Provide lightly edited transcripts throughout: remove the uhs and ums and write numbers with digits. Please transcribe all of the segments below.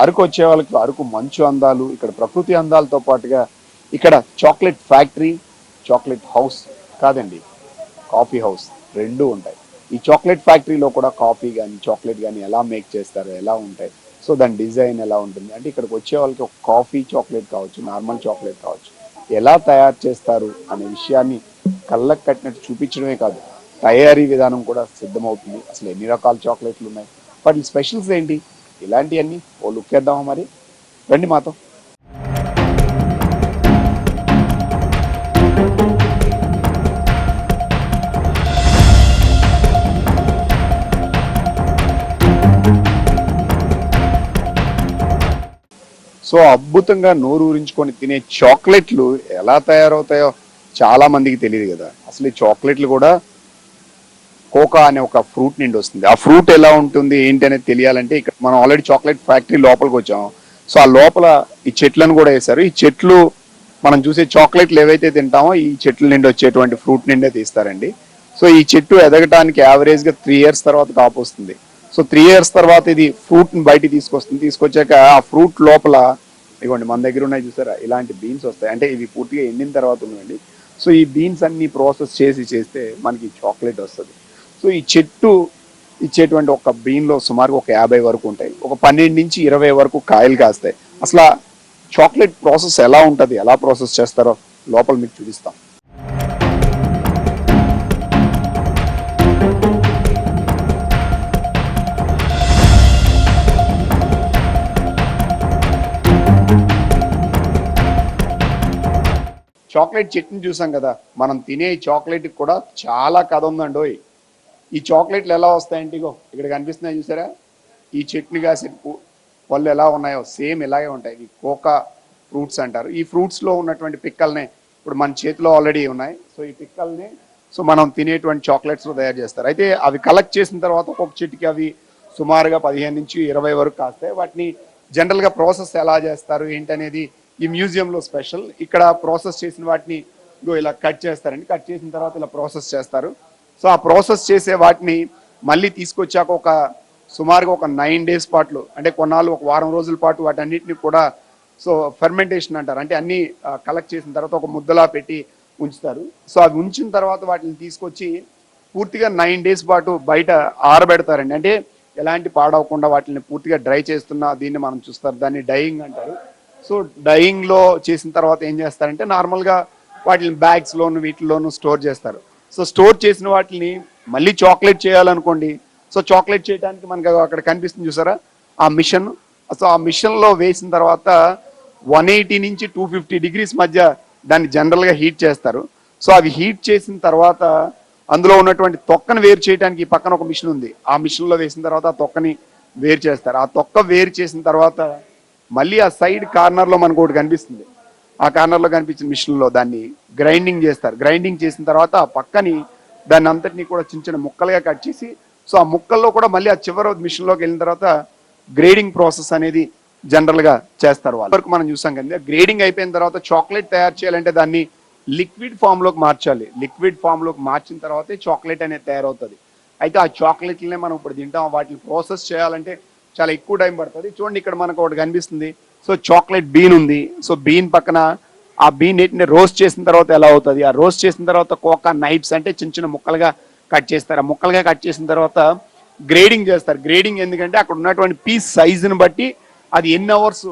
అరకు వచ్చే వాళ్ళకి అరకు మంచు అందాలు, ఇక్కడ ప్రకృతి అందాలతో పాటుగా ఇక్కడ చాక్లెట్ ఫ్యాక్టరీ, చాక్లెట్ హౌస్ కాదండి, కాఫీ హౌస్ రెండూ ఉంటాయి. ఈ చాక్లెట్ ఫ్యాక్టరీలో కూడా కాఫీ కానీ చాక్లెట్ కానీ ఎలా మేక్ చేస్తారు, ఎలా ఉంటాయి, సో దాని డిజైన్ ఎలా ఉంటుంది అంటే ఇక్కడికి వచ్చే వాళ్ళకి ఒక కాఫీ చాక్లెట్ కావచ్చు, నార్మల్ చాక్లెట్ కావచ్చు, ఎలా తయారు చేస్తారు అనే విషయాన్ని కళ్ళకు కట్టినట్టు చూపించడమే కాదు, తయారీ విధానం కూడా సిద్ధమవుతుంది. అసలు ఎన్ని రకాల చాక్లెట్లు ఉన్నాయి, వాటి స్పెషల్స్ ఏంటి, ఇలాంటివన్నీ ఓ లుక్ వేద్దామా మరి, రండి మాతో. సో అద్భుతంగా నోరు ఊరించుకొని తినే చాక్లెట్లు ఎలా తయారవుతాయో చాలా మందికి తెలియదు కదా. అసలు ఈ చాక్లెట్లు కూడా కోకా అనే ఒక ఫ్రూట్ నుండి వస్తుంది. ఆ ఫ్రూట్ ఎలా ఉంటుంది ఏంటి అనేది తెలియాలంటే ఇక్కడ మనం ఆల్రెడీ చాక్లెట్ ఫ్యాక్టరీ లోపలికి వచ్చాం. సో ఆ లోపల ఈ చెట్లను కూడా వేశారు. ఈ చెట్లు మనం చూసే చాక్లెట్లు ఏవైతే తింటామో ఈ చెట్ల నుండి వచ్చేటువంటి ఫ్రూట్ నిండే తీస్తారండి. సో ఈ చెట్టు ఎదగటానికి యావరేజ్ గా 3 years తర్వాత కాపు వస్తుంది. సో 3 years తర్వాత ఇది ఫ్రూట్ ని బయటికి తీసుకొస్తుంది. తీసుకొచ్చాక ఆ ఫ్రూట్ లోపల ఇవ్వండి మన దగ్గర ఉన్నాయి చూసారా, ఇలాంటి బీన్స్ వస్తాయి. అంటే ఇవి పూర్తిగా ఎండిన తర్వాత ఉన్నాయండి. సో ఈ బీన్స్ అన్ని ప్రాసెస్ చేస్తే మనకి చాక్లెట్ వస్తుంది. సో ఈ చెట్టు ఇచ్చేటువంటి ఒక బీన్ లో సుమారుగా ఒక 50 వరకు ఉంటాయి. ఒక 12 నుంచి 20 వరకు కాయలు కాస్తాయి. అసలు చాక్లెట్ ప్రాసెస్ ఎలా ఉంటుంది, ఎలా ప్రాసెస్ చేస్తారో లోపల మీకు చూపిస్తాం. చాక్లెట్ చెట్టుని చూసాం కదా, మనం తినే చాక్లెట్ కూడా చాలా కథ ఉందండోయ్. ఈ చాక్లెట్లు ఎలా వస్తాయంటే ఇగో ఇక్కడ కనిపిస్తున్నాయి చూసారా, ఈ చెట్టుని కాసే పళ్ళు ఎలా ఉన్నాయో సేమ్ ఇలాగే ఉంటాయి. ఈ కోకా ఫ్రూట్స్ అంటారు. ఈ ఫ్రూట్స్లో ఉన్నటువంటి పిక్కల్ని ఇప్పుడు మన చేతిలో ఆల్రెడీ ఉన్నాయి. సో ఈ పిక్కల్ని సో మనం తినేటువంటి చాక్లెట్స్లో తయారు చేస్తారు. అయితే అవి కలెక్ట్ చేసిన తర్వాత ఒక్కొక్క చెట్టుకి అవి సుమారుగా 15 నుంచి 20 వరకు కాస్తాయి. వాటిని జనరల్గా ప్రాసెస్ ఎలా చేస్తారు ఏంటనేది ఈ మ్యూజియంలో స్పెషల్. ఇక్కడ ప్రాసెస్ చేసిన వాటిని ఇలా కట్ చేస్తారండి. కట్ చేసిన తర్వాత ఇలా ప్రాసెస్ చేస్తారు. సో ఆ ప్రాసెస్ చేసే వాటిని మళ్ళీ తీసుకొచ్చాక ఒక సుమారుగా ఒక 9 days పాటు, అంటే కొన్నాళ్ళు ఒక వారం రోజుల పాటు వాటన్నిటిని కూడా సో ఫెర్మెంటేషన్ అంటారు, అంటే అన్ని కలెక్ట్ చేసిన తర్వాత ఒక ముద్దలా పెట్టి ఉంచుతారు. సో అవి ఉంచిన తర్వాత వాటిని తీసుకొచ్చి పూర్తిగా 9 days పాటు బయట ఆరబెడతారండి. అంటే ఎలాంటి పాడవకుండా వాటిని పూర్తిగా డ్రై చేస్తున్న దీన్ని మనం చూస్తారు. దాన్ని డైయింగ్ అంటారు. సో డైయింగ్లో చేసిన తర్వాత ఏం చేస్తారంటే నార్మల్గా వాటిని బ్యాగ్స్లోను వీటిల్లోనూ స్టోర్ చేస్తారు. సో స్టోర్ చేసిన వాటిని మళ్ళీ చాక్లెట్ చేయాలనుకోండి, సో చాక్లెట్ చేయడానికి మనకు అక్కడ కనిపిస్తుంది చూసారా ఆ మిషన్. సో ఆ మిషన్లో వేసిన తర్వాత 180 నుంచి 250 degrees మధ్య దాన్ని జనరల్గా హీట్ చేస్తారు. సో అవి హీట్ చేసిన తర్వాత అందులో ఉన్నటువంటి తొక్కను వేరు చేయడానికి ఈ పక్కన ఒక మిషన్ ఉంది. ఆ మిషన్లో వేసిన తర్వాత ఆ తొక్కని వేరు చేస్తారు. ఆ తొక్క వేరు చేసిన తర్వాత మళ్ళీ ఆ సైడ్ కార్నర్లో మనకు ఒకటి కనిపిస్తుంది. ఆ కార్నర్లో కనిపించిన మిషన్లో దాన్ని గ్రైండింగ్ చేస్తారు. గ్రైండింగ్ చేసిన తర్వాత ఆ పక్కని దాన్ని అంతటినీ కూడా చిన్న చిన్న ముక్కలుగా కట్ చేసి సో ఆ ముక్కల్లో కూడా మళ్ళీ ఆ చివరి మిషన్లోకి వెళ్ళిన తర్వాత గ్రేడింగ్ ప్రాసెస్ అనేది జనరల్గా చేస్తారు. వాళ్ళ వరకు మనం చూసాం కదా. గ్రేడింగ్ అయిపోయిన తర్వాత చాక్లెట్ తయారు చేయాలంటే దాన్ని లిక్విడ్ ఫామ్లోకి మార్చాలి. లిక్విడ్ ఫామ్లోకి మార్చిన తర్వాతే చాక్లెట్ అనేది తయారవుతుంది. అయితే ఆ చాక్లెట్లనే మనం ఇప్పుడు తింటాం. వాటిని ప్రాసెస్ చేయాలంటే చాలా ఎక్కువ టైం పడుతుంది. చూడండి ఇక్కడ మనకు ఒకటి కనిపిస్తుంది. సో చాక్లెట్ బీన్ ఉంది. సో బీన్ పక్కన ఆ బీన్ నీటిని రోస్ట్ చేసిన తర్వాత ఎలా అవుతుంది, ఆ రోస్ట్ చేసిన తర్వాత కోకా నైఫ్స్ అంటే చిన్న చిన్న ముక్కలుగా కట్ చేస్తారు. ఆ ముక్కలుగా కట్ చేసిన తర్వాత గ్రేడింగ్ చేస్తారు. గ్రేడింగ్ ఎందుకంటే అక్కడ ఉన్నటువంటి పీస్ సైజుని బట్టి అది ఎన్ని అవర్స్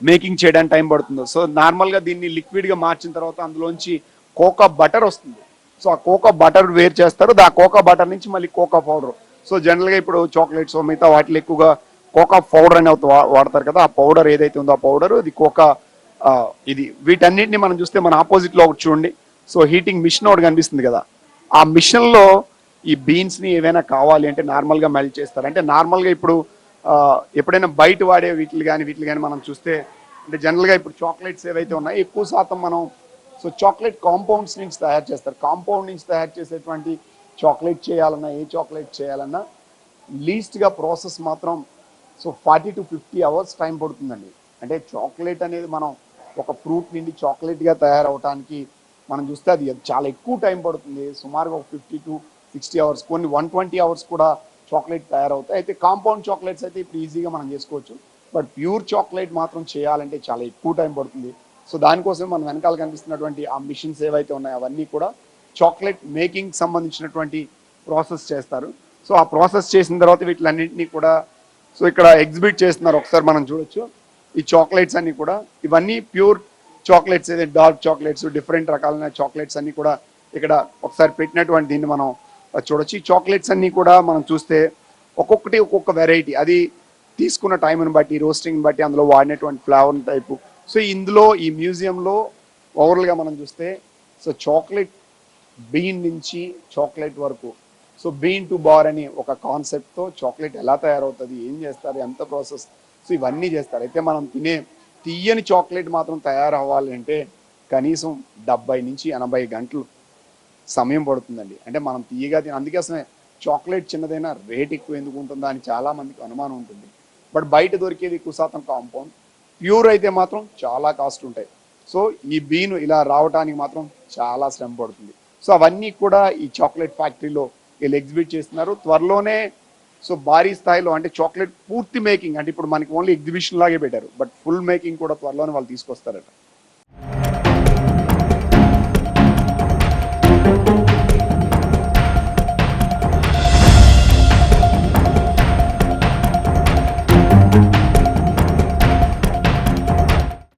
మేకింగ్ చేయడానికి టైం పడుతుందో. సో నార్మల్గా దీన్ని లిక్విడ్గా మార్చిన తర్వాత అందులోంచి కోకా బటర్ వస్తుంది. సో ఆ కోకా బటర్ వేరు చేస్తారు. ఆ కోకా బటర్ నుంచి మళ్ళీ కోకా పౌడర్. సో జనరల్గా ఇప్పుడు చాక్లెట్స్ మిగతా వాటిలో ఎక్కువగా కోకా పౌడర్ అని వాడతారు కదా. ఆ పౌడర్ ఏదైతే ఉందో ఆ పౌడర్ ఇది కోకా ఇది. వీటన్నిటిని మనం చూస్తే మన ఆపోజిట్లో ఒకటి చూడండి. సో హీటింగ్ మిషన్ ఒకటి కనిపిస్తుంది కదా. ఆ మిషన్లో ఈ బీన్స్ని ఏవైనా కావాలి అంటే నార్మల్గా మెల్ట్ చేస్తారు. అంటే నార్మల్గా ఇప్పుడు ఎప్పుడైనా బయట వాడే వీటిని కానీ మనం చూస్తే అంటే జనరల్గా ఇప్పుడు చాక్లెట్స్ ఏవైతే ఉన్నాయో ఎక్కువ శాతం మనం సో చాక్లెట్ కాంపౌండ్స్ నుంచి తయారు చేస్తారు. కాంపౌండ్ నుంచి తయారు చేసేటువంటి చాక్లెట్ చేయాలన్నా ఏ చాక్లెట్ చేయాలన్నా లీస్ట్గా ప్రాసెస్ మాత్రం సో 40 to 50 hours టైం పడుతుందండి. అంటే చాక్లెట్ అనేది మనం ఒక ఫ్రూట్ నుండి చాక్లెట్గా తయారవడానికి మనం చూస్తే అది చాలా ఎక్కువ టైం పడుతుంది. సుమారుగా ఒక 50 to 60 hours, కొన్ని 120 hours కూడా చాక్లెట్ తయారవుతాయి. అయితే కాంపౌండ్ చాక్లెట్స్ అయితే ఇప్పుడు ఈజీగా మనం చేసుకోవచ్చు. బట్ ప్యూర్ చాక్లెట్ మాత్రం చేయాలంటే చాలా ఎక్కువ టైం పడుతుంది. సో దానికోసం మన వెనకాల కనిపిస్తున్నటువంటి ఆ మిషన్స్ ఏవైతే ఉన్నాయో అవన్నీ కూడా చాక్లెట్ మేకింగ్ సంబంధించినటువంటి ప్రాసెస్ చేస్తారు. సో ఆ ప్రాసెస్ చేసిన తర్వాత వీటిలన్నింటినీ కూడా సో ఇక్కడ ఎగ్జిబిట్ చేస్తున్నారు, ఒకసారి మనం చూడొచ్చు. ఈ చాక్లెట్స్ అన్ని కూడా ఇవన్నీ ప్యూర్ చాక్లెట్స్, ఏదైతే డార్క్ చాక్లెట్స్, డిఫరెంట్ రకాలైన చాక్లెట్స్ అన్ని కూడా ఇక్కడ ఒకసారి పెట్టినటువంటి దీన్ని మనం చూడొచ్చు. ఈ చాక్లెట్స్ అన్ని కూడా మనం చూస్తే ఒక్కొక్కటి ఒక్కొక్క వెరైటీ, అది తీసుకున్న టైంని బట్టి, రోస్టింగ్ బట్టి, అందులో వాడినటువంటి ఫ్లేవర్ టైపు. సో ఇందులో ఈ మ్యూజియంలో ఓవరాల్గా మనం చూస్తే సో చాక్లెట్ బీన్ నుంచి చాక్లెట్ వరకు, సో బీన్ టు బార్ అని ఒక కాన్సెప్ట్తో చాక్లెట్ ఎలా తయారవుతుంది, ఏం చేస్తారు, ఎంత ప్రాసెస్, సో ఇవన్నీ చేస్తారు. అయితే మనం తినే తీయని చాక్లెట్ మాత్రం తయారవ్వాలి అంటే కనీసం 70 నుంచి 80 గంటలు సమయం పడుతుందండి. అంటే మనం తీయగా అందుకే అసలు చాక్లెట్ చిన్నదైనా రేట్ ఎక్కువ ఎందుకు ఉంటుందా అని చాలా మందికి అనుమానం ఉంటుంది. బట్ బయట దొరికేది ఎక్కువ శాతం కాంపౌండ్, ప్యూర్ అయితే మాత్రం చాలా కాస్ట్ ఉంటాయి. సో ఈ బీను ఇలా రావడానికి మాత్రం చాలా శ్రమ పడుతుంది. సో అవన్నీ కూడా ఈ చాక్లెట్ ఫ్యాక్టరీలో వీళ్ళు ఎగ్జిబిట్ చేస్తున్నారు. త్వరలోనే సో భారీ స్థాయిలో అంటే చాక్లెట్ పూర్తి మేకింగ్, అంటే ఇప్పుడు మనకి ఓన్లీ ఎగ్జిబిషన్ లాగే పెట్టారు, బట్ ఫుల్ మేకింగ్ కూడా త్వరలోనే వాళ్ళు తీసుకొస్తారట.